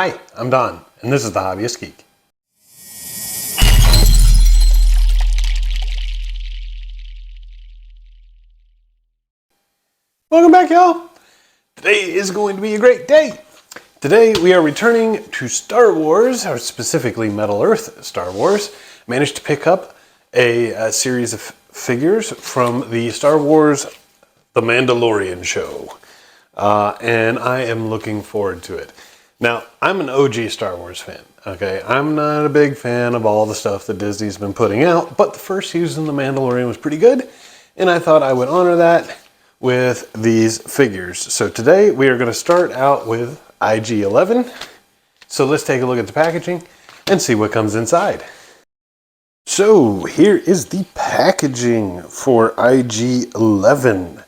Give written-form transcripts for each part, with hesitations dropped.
Hi, I'm Don, and this is The Hobbyist Geek. Welcome back, y'all. Today is going to be a great day. Today we are returning to Star Wars, or specifically Metal Earth Star Wars. Managed to pick up a series of figures from the Star Wars The Mandalorian show. And I am looking forward to it. Now, I'm an OG Star Wars fan, okay? I'm not a big fan of all the stuff that Disney's been putting out, but the first season of The Mandalorian was pretty good, and I thought I would honor that with these figures. So today we are going to start out with IG-11. So let's take a look at the packaging and see what comes inside. So here is the packaging for IG-11.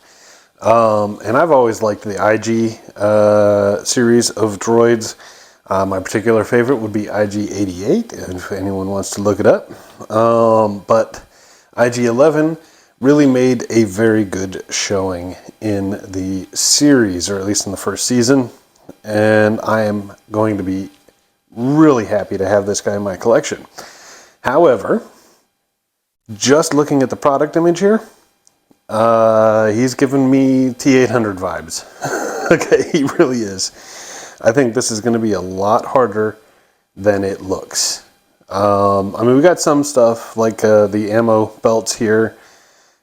And I've always liked the IG series of droids. My particular favorite would be IG-88, if anyone wants to look it up. But IG-11 really made a very good showing in the series, or at least in the first season. And I am going to be really happy to have this guy in my collection. However, just looking at the product image here, he's giving me T-800 vibes. Okay, he really is. I think this is going to be a lot harder than it looks. I mean, we got some stuff like the ammo belts here,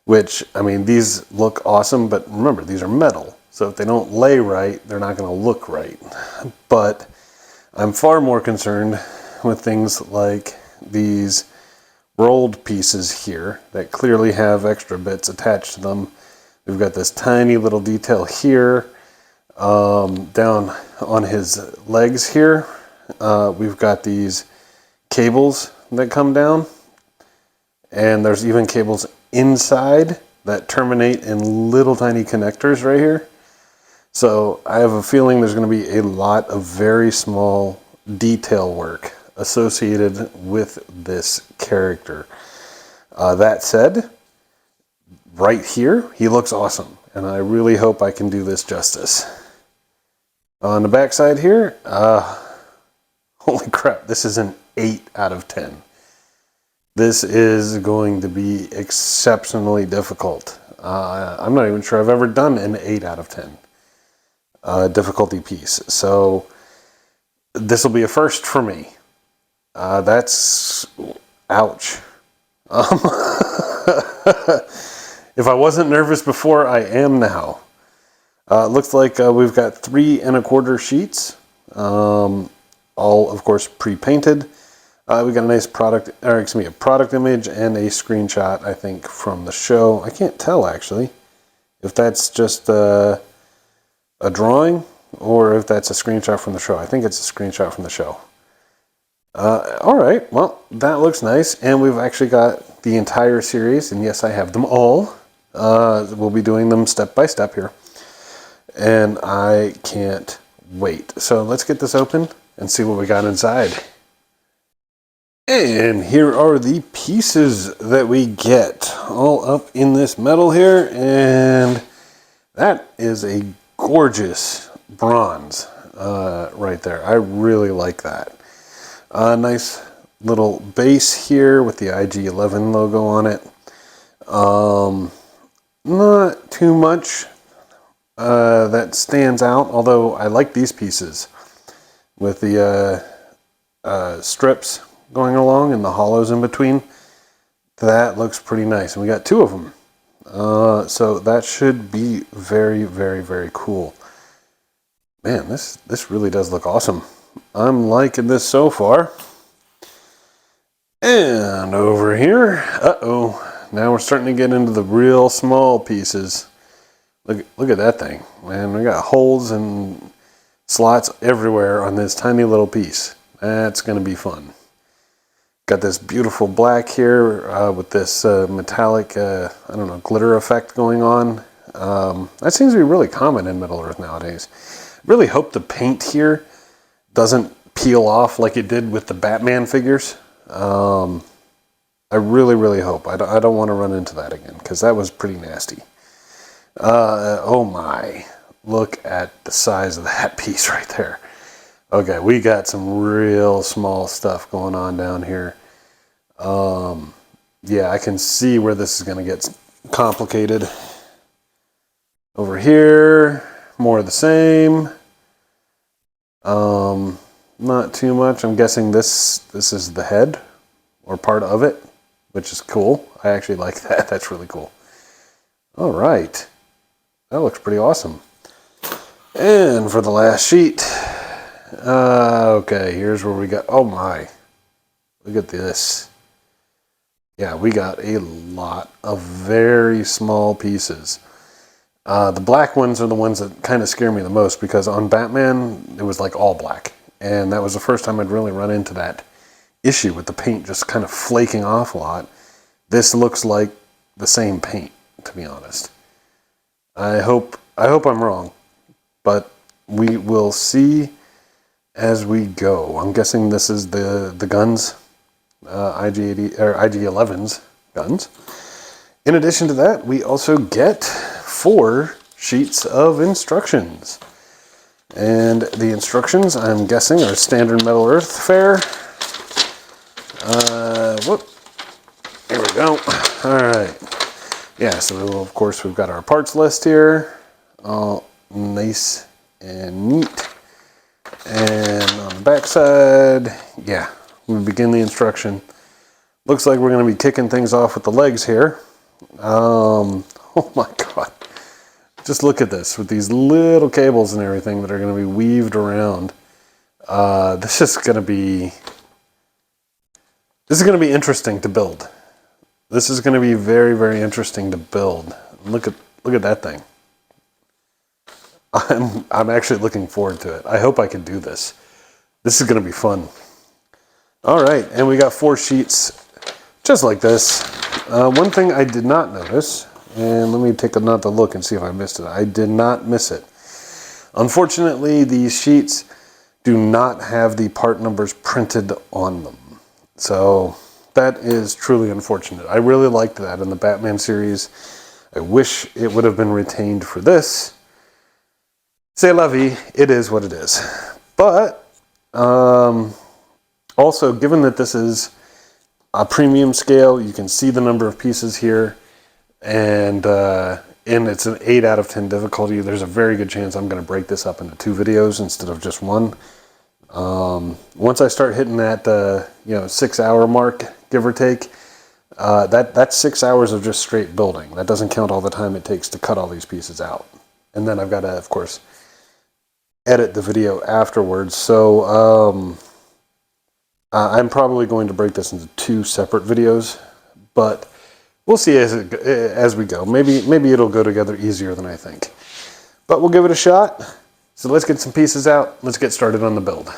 which, I mean, these look awesome, but remember, these are metal. So if they don't lay right, they're not going to look right. But I'm far more concerned with things like these rolled pieces here that clearly have extra bits attached to them. We've got this tiny little detail here down on his legs here. We've got these cables that come down, and there's even cables inside that terminate in little tiny connectors right here. So I have a feeling there's going to be a lot of very small detail work associated with this character. That said, right here, he looks awesome, and I really hope I can do this justice. On the back side here, holy crap, this is an 8 out of 10. This is going to be exceptionally difficult. I'm not even sure I've ever done an 8 out of 10 difficulty piece, so this will be a first for me. That's ouch. If I wasn't nervous before, I am now. Looks like we've got 3 1/4 sheets, all of course pre-painted. We got a nice product, or excuse me, a product image and a screenshot, I think, from the show. I can't tell actually if that's just a drawing or if that's a screenshot from the show. I think it's a screenshot from the show. All right, well, that looks nice, and we've actually got the entire series, and yes, I have them all. We'll be doing them step by step here, and I can't wait. So let's get this open and see what we got inside. And here are the pieces that we get all up in this metal here, and that is a gorgeous bronze right there. I really like that. Nice little base here with the IG-11 logo on it. Not too much that stands out, although I like these pieces with the strips going along and the hollows in between. That looks pretty nice, and we got 2 of them. So that should be very, very, very cool. Man, this really does look awesome. I'm liking this so far. And over here, now we're starting to get into the real small pieces. Look at that thing, man. We got holes and slots everywhere on this tiny little piece. That's going to be fun. Got this beautiful black here with this metallic, I don't know, glitter effect going on. That seems to be really common in Middle Earth nowadays. Really hope the paint here doesn't peel off like it did with the Batman figures. I really, really hope. I don't want to run into that again, because that was pretty nasty. Oh my, look at the size of that piece right there. Okay, we got some real small stuff going on down here. Yeah, I can see where this is going to get complicated. Over here, more of the same. Not too much. I'm guessing this is the head or part of it, which is cool. I actually like that. That's really cool. All right. That looks pretty awesome. And for the last sheet, okay, here's where we got, oh my, look at this. Yeah, we got a lot of very small pieces. The black ones are the ones that kind of scare me the most because on Batman, it was like all black. And that was the first time I'd really run into that issue with the paint just kind of flaking off a lot. This looks like the same paint, to be honest. I hope I'm wrong, but we will see as we go. I'm guessing this is the guns, IG-80 or IG-11's guns. In addition to that, we also get 4 sheets of instructions. And the instructions, I'm guessing, are standard Metal Earth fare. Here we go. All right. Yeah, so of course we've got our parts list here. All nice and neat. And on the back side, yeah, we begin the instruction. Looks like we're going to be kicking things off with the legs here. Oh my God. Just look at this with these little cables and everything that are going to be weaved around. This is going to be interesting to build. This is going to be very, very interesting to build. Look at that thing. I'm actually looking forward to it. I hope I can do this. This is going to be fun. All right, and we got 4 sheets just like this. One thing I did not notice, and let me take another look and see if I missed it. I did not miss it. Unfortunately, these sheets do not have the part numbers printed on them. So that is truly unfortunate. I really liked that in the Batman series. I wish it would have been retained for this. C'est la vie, it is what it is. But also, given that this is a premium scale, you can see the number of pieces here, and it's an 8 out of 10 difficulty. There's a very good chance I'm going to break this up into 2 videos instead of just one. Once I start hitting that 6-hour mark, give or take, that's 6 hours of just straight building. That doesn't count all the time it takes to cut all these pieces out. And then I've got to, of course, edit the video afterwards. So I'm probably going to break this into 2 separate videos, but we'll see as we go. Maybe it'll go together easier than I think. But we'll give it a shot. So let's get some pieces out. Let's get started on the build.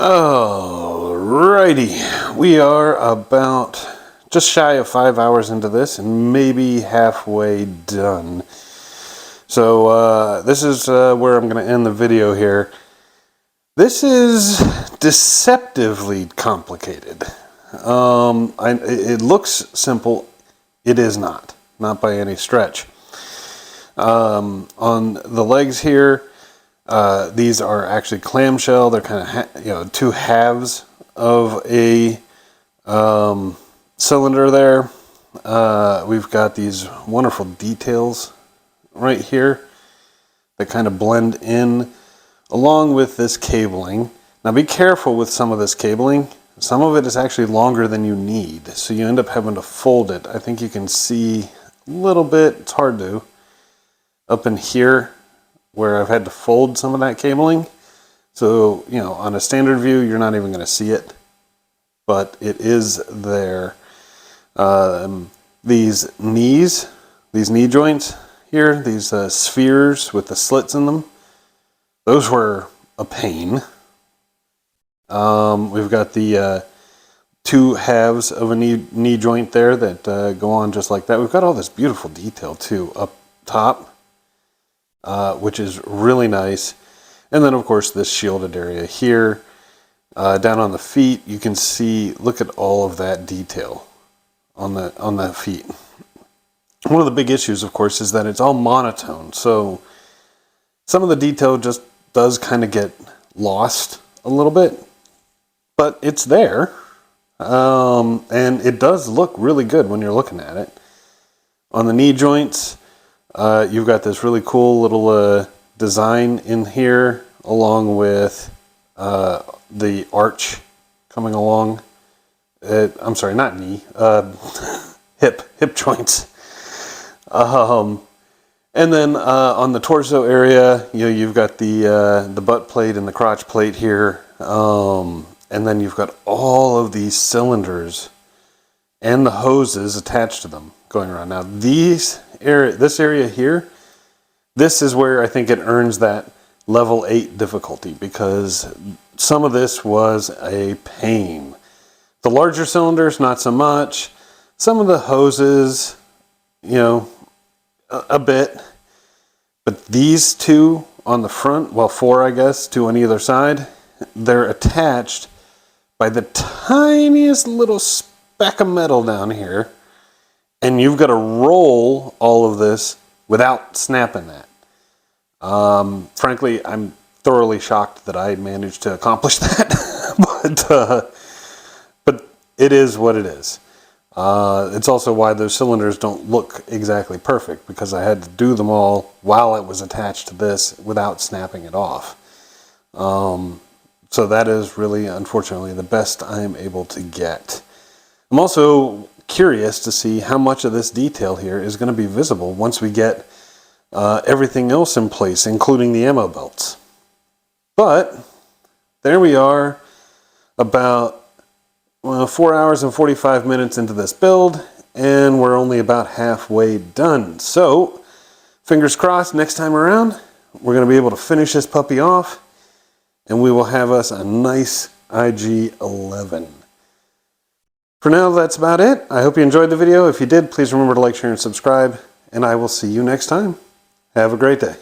Alrighty, we are about just shy of 5 hours into this and maybe halfway done. So this is where I'm going to end the video here. This is deceptively complicated. It looks simple. It is not by any stretch. On the legs here, these are actually clamshell. They're kind of two halves of a cylinder there. We've got these wonderful details right here that kind of blend in along with this cabling. Now be careful with some of this cabling. Some of it is actually longer than you need, so you end up having to fold it. I think you can see a little bit, it's hard to, up in here where I've had to fold some of that cabling. So, on a standard view, you're not even going to see it, but it is there. These knee joints here, these spheres with the slits in them, those were a pain. We've got the two halves of a knee joint there that go on just like that. We've got all this beautiful detail too up top, which is really nice. And then of course this shielded area here. Down on the feet, you can see, look at all of that detail on the feet. One of the big issues, of course, is that it's all monotone. So some of the detail just does kind of get lost a little bit, but it's there. And it does look really good when you're looking at it. On the knee joints, you've got this really cool little design in here, along with the arch coming along. I'm sorry, not knee, hip joints. And then on the torso area, you've got the butt plate and the crotch plate here, and then you've got all of these cylinders and the hoses attached to them going around. Now this area here, this is where I think it earns that level 8 difficulty, because some of this was a pain. The larger cylinders, not so much. Some of the hoses, a bit. But these two on the front, well, 4 I guess, 2 on either side, they're attached by the tiniest little speck of metal down here. And you've got to roll all of this without snapping that. Frankly, I'm thoroughly shocked that I managed to accomplish that. but it is what it is. It's also why those cylinders don't look exactly perfect, because I had to do them all while it was attached to this without snapping it off. So that is really, unfortunately, the best I'm able to get. I'm also curious to see how much of this detail here is going to be visible once we get everything else in place, including the ammo belts. But there we are, about 4 hours and 45 minutes into this build, and we're only about halfway done. So fingers crossed, next time around we're going to be able to finish this puppy off, and we will have us a nice IG-11. For now, that's about it. I hope you enjoyed the video. If you did, please remember to like, share, and subscribe, and I will see you next time. Have a great day.